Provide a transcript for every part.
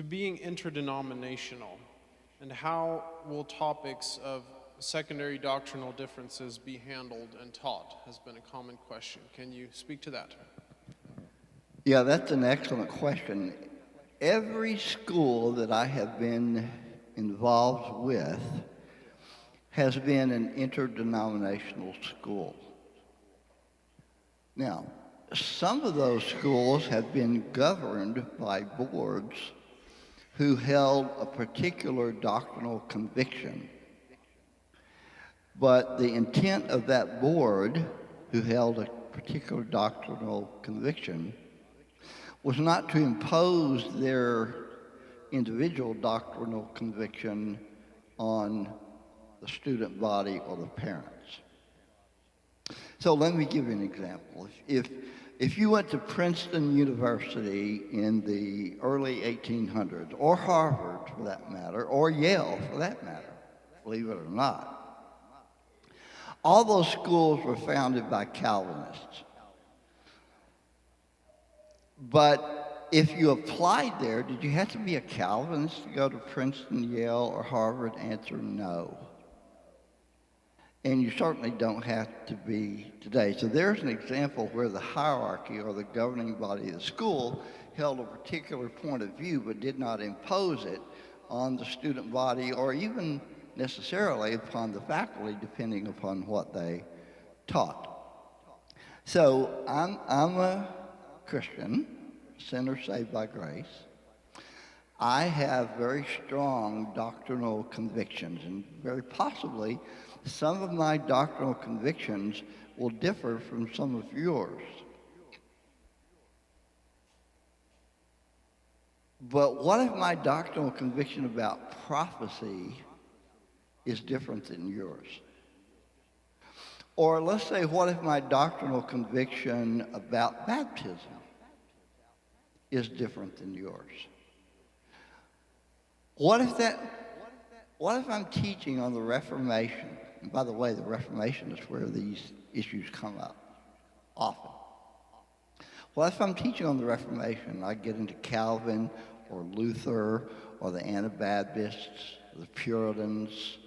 to being interdenominational, and how will topics of secondary doctrinal differences be handled and taught has been a common question. Can you speak to that? Yeah, that's an excellent question. Every school that I have been involved with has been an interdenominational school. Now, some of those schools have been governed by boards who held a particular doctrinal conviction. But the intent of that board, who held a particular doctrinal conviction, was not to impose their individual doctrinal conviction on the student body or the parents. So let me give you an example. If you went to Princeton University in the early 1800s, or Harvard for that matter, or Yale for that matter, believe it or not, all those schools were founded by Calvinists. But if you applied there, did you have to be a Calvinist to go to Princeton, Yale, or Harvard? Answer, no. And you certainly don't have to be today. So there's an example where the hierarchy or the governing body of the school held a particular point of view but did not impose it on the student body or even necessarily upon the faculty, depending upon what they taught. So I'm a Christian, sinner saved by grace. I have very strong doctrinal convictions, and very possibly some of my doctrinal convictions will differ from some of yours. But what if my doctrinal conviction about prophecy is different than yours? Or let's say, what if my doctrinal conviction about baptism is different than yours? What if I'm teaching on the Reformation? And by the way, the Reformation is where these issues come up often. Well, if I'm teaching on the Reformation, I get into Calvin or Luther or the Anabaptists, the Puritans.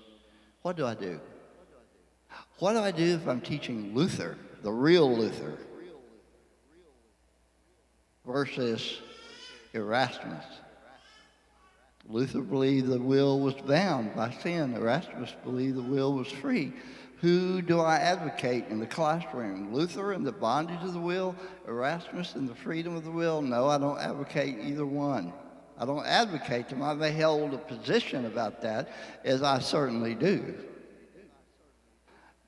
What do I do? What do I do if I'm teaching Luther, the real Luther, versus Erasmus? Luther believed the will was bound by sin. Erasmus believed the will was free. Who do I advocate in the classroom? Luther in the bondage of the will, Erasmus in the freedom of the will? No, I don't advocate either one. I don't advocate them. I may hold a position about that, as I certainly do.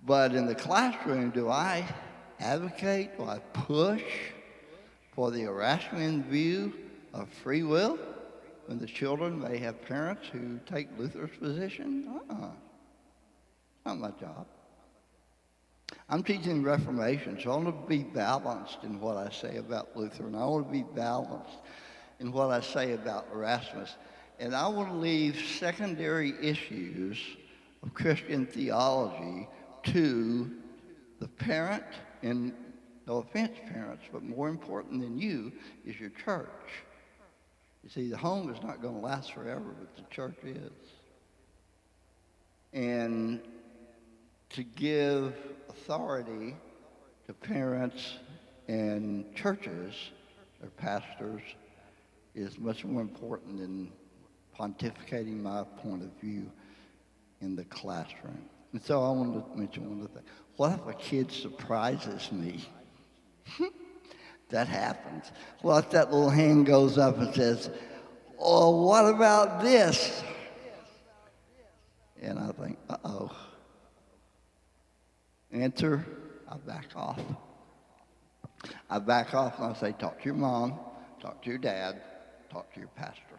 But in the classroom, do I advocate, do I push for the Erasmian view of free will, when the children may have parents who take Luther's position? Not my job. I'm teaching Reformation, so I want to be balanced in what I say about Luther, and I want to be balanced in what I say about Erasmus. And I want to leave secondary issues of Christian theology to the parent, and no offense, parents, but more important than you is your church. You see, the home is not going to last forever, but the church is. And to give authority to parents and churches or pastors is much more important than pontificating my point of view in the classroom. And so I wanted to mention one other thing. What if a kid surprises me? That happens. Well, if that little hand goes up and says, "Oh, what about this?" And I think, uh-oh. Answer, I back off. I back off and I say, talk to your mom, talk to your dad, talk to your pastor.